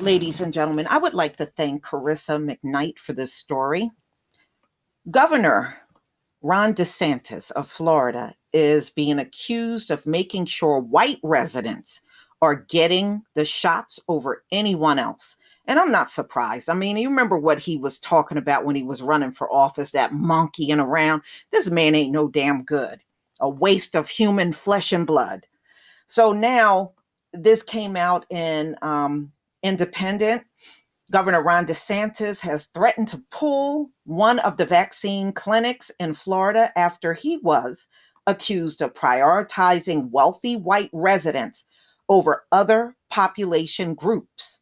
Ladies and gentlemen, I would like to thank Carissa McKnight for this story. Governor Ron DeSantis of Florida is being accused of making sure white residents are getting the shots over anyone else. And I'm not surprised. I mean, you remember what he was talking about when he was running for office, that monkeying around. This man ain't no damn good. A waste of human flesh and blood. So now this came out in Independent. Governor Ron DeSantis has threatened to pull one of the vaccine clinics in Florida after he was accused of prioritizing wealthy white residents over other population groups.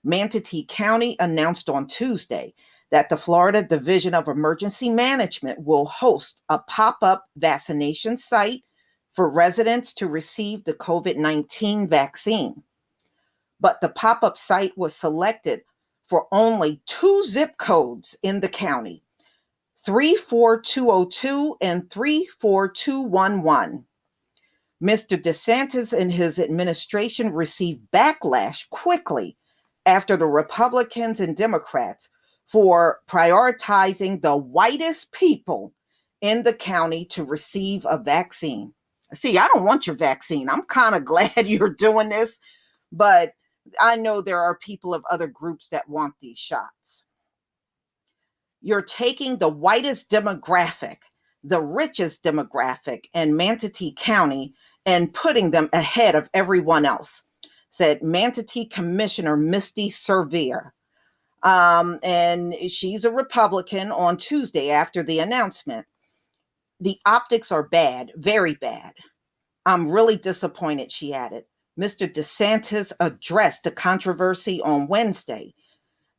Manatee County announced on Tuesday that the Florida Division of Emergency Management will host a pop-up vaccination site for residents to receive the COVID-19 vaccine. But the pop-up site was selected for only two zip codes in the county, 34202 and 34211. Mr. DeSantis and his administration received backlash quickly after the Republicans and Democrats for prioritizing the whitest people in the county to receive a vaccine. See, I don't want your vaccine. I'm kind of glad you're doing this, but I know there are people of other groups that want these shots. You're taking the whitest demographic, the richest demographic in Manatee County, and putting them ahead of everyone else, said Manatee Commissioner Misty Cervier. And she's a Republican on Tuesday after the announcement. The optics are bad, very bad. I'm really disappointed, she added. Mr. DeSantis addressed the controversy on Wednesday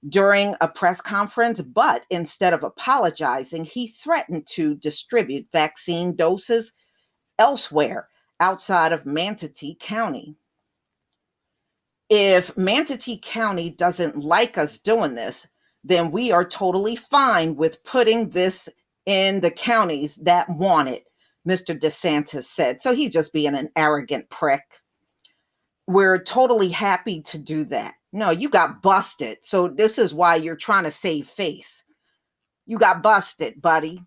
during a press conference, but instead of apologizing, he threatened to distribute vaccine doses elsewhere outside of Manatee County. If Manatee County doesn't like us doing this, then we are totally fine with putting this in the counties that want it, Mr. DeSantis said. So he's just being an arrogant prick. We're totally happy to do that. No, you got busted. So this is why you're trying to save face. You got busted, buddy.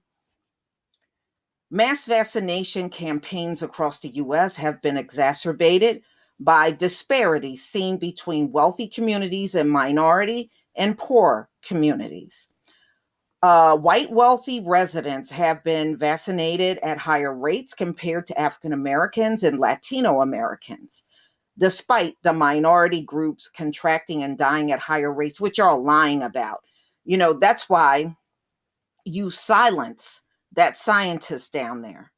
Mass vaccination campaigns across the U.S. have been exacerbated by disparities seen between wealthy communities and minority and poor communities. White wealthy residents have been vaccinated at higher rates compared to African Americans and Latino Americans, despite the minority groups contracting and dying at higher rates, which you're all lying about. You know, that's why you silence that scientist down there.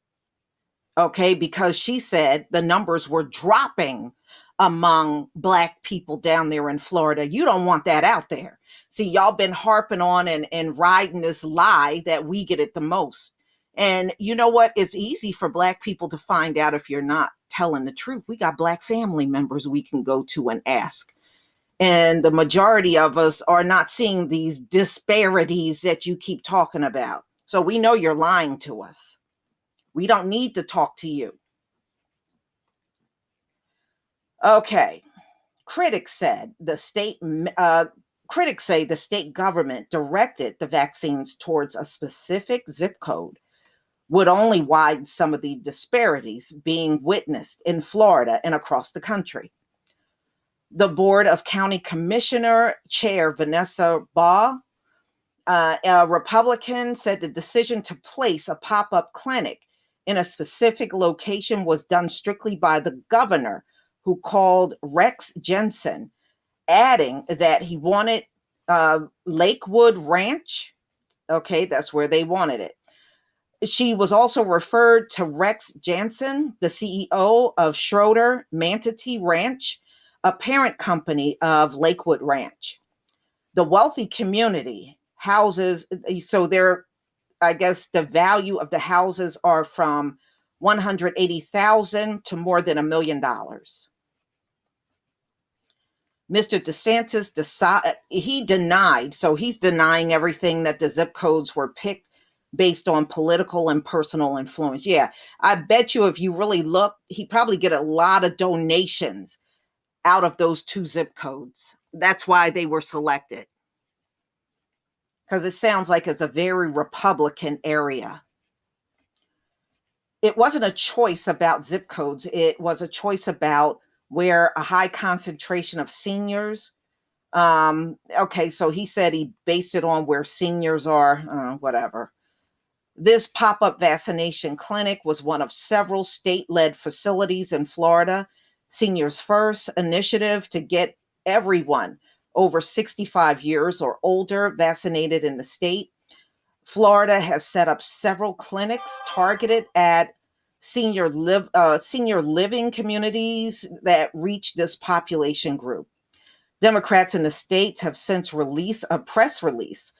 Okay, because she said the numbers were dropping among Black people down there in Florida. You don't want that out there. See, y'all been harping on and riding this lie that we get it the most. And you know what? It's easy for Black people to find out if you're not telling the truth. We got Black family members we can go to and ask. And the majority of us are not seeing these disparities that you keep talking about. So we know you're lying to us. We don't need to talk to you. Okay. Critics say the state government directed the vaccines towards a specific zip code would only widen some of the disparities being witnessed in Florida and across the country. The Board of County Commissioner Chair Vanessa Baugh, a Republican, said the decision to place a pop-up clinic in a specific location was done strictly by the governor, who called Rex Jensen, adding that he wanted Lakewood Ranch. Okay, that's where they wanted it. She was also referred to Rex Jansen, the CEO of Schroeder Manatee Ranch, a parent company of Lakewood Ranch. The wealthy community houses, so I guess the value of the houses are from $180,000 to more than $1 million. Mr. DeSantis he denied, so he's denying everything that the zip codes were picked based on political and personal influence. Yeah, I bet you if you really look, he probably get a lot of donations out of those two zip codes. That's why they were selected. Because it sounds like it's a very Republican area. It wasn't a choice about zip codes. It was a choice about where a high concentration of seniors. Okay, so he said he based it on where seniors are, whatever. This pop-up vaccination clinic was one of several state-led facilities in Florida. Seniors First initiative to get everyone over 65 years or older vaccinated in the state. Florida has set up several clinics targeted at senior living communities that reach this population group. Democrats in the states have since released a press release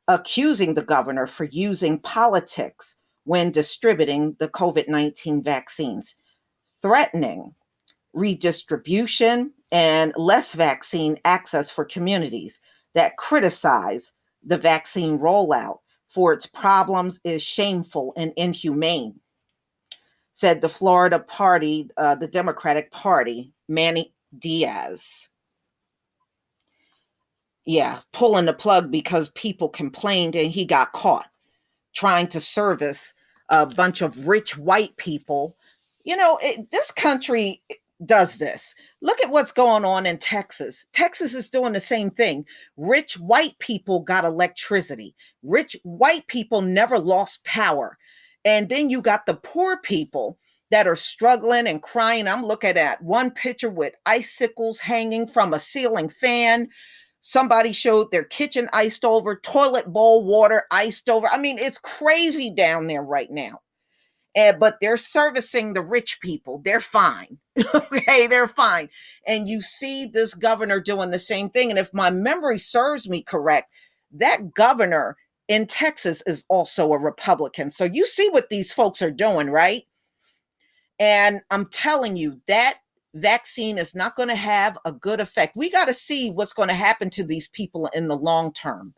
accusing the governor for using politics when distributing the COVID-19 vaccines, threatening redistribution and less vaccine access for communities that criticize the vaccine rollout for its problems is shameful and inhumane, said the Florida party, the Democratic Party, Manny Diaz. Yeah, pulling the plug because people complained and he got caught trying to service a bunch of rich white people. This country does this. Look at what's going on in Texas. Texas is doing the same thing. Rich white people got electricity. Rich white people never lost power. And then you got the poor people that are struggling and crying. I'm looking at one picture with icicles hanging from a ceiling fan. Somebody showed their kitchen iced over, toilet bowl water iced over. I mean, it's crazy down there right now. But they're servicing the rich people. They're fine. Okay, they're fine. And you see this governor doing the same thing. And if my memory serves me correct, that governor in Texas is also a Republican. So you see what these folks are doing, right? And I'm telling you, that vaccine is not going to have a good effect. We got to see what's going to happen to these people in the long term.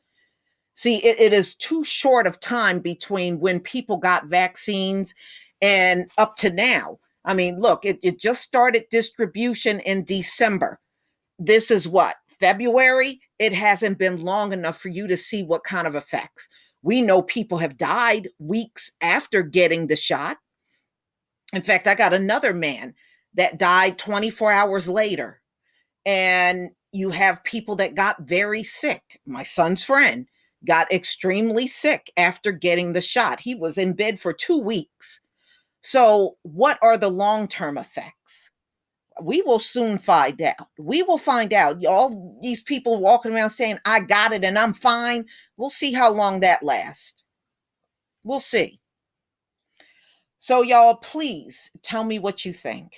See, it is too short of time between when people got vaccines and up to now. I mean, look, it just started distribution in December. This is what, February? It hasn't been long enough for you to see what kind of effects. We know people have died weeks after getting the shot. In fact, I got another man that died 24 hours later. And you have people that got very sick. My son's friend got extremely sick after getting the shot. He was in bed for 2 weeks. So, what are the long-term effects? We will soon find out. We will find out. All these people walking around saying, I got it and I'm fine. We'll see how long that lasts. We'll see. So, y'all, please tell me what you think.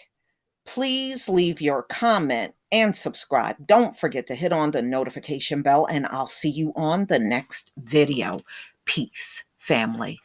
Please leave your comment and subscribe. Don't forget to hit on the notification bell, and I'll see you on the next video. Peace, family.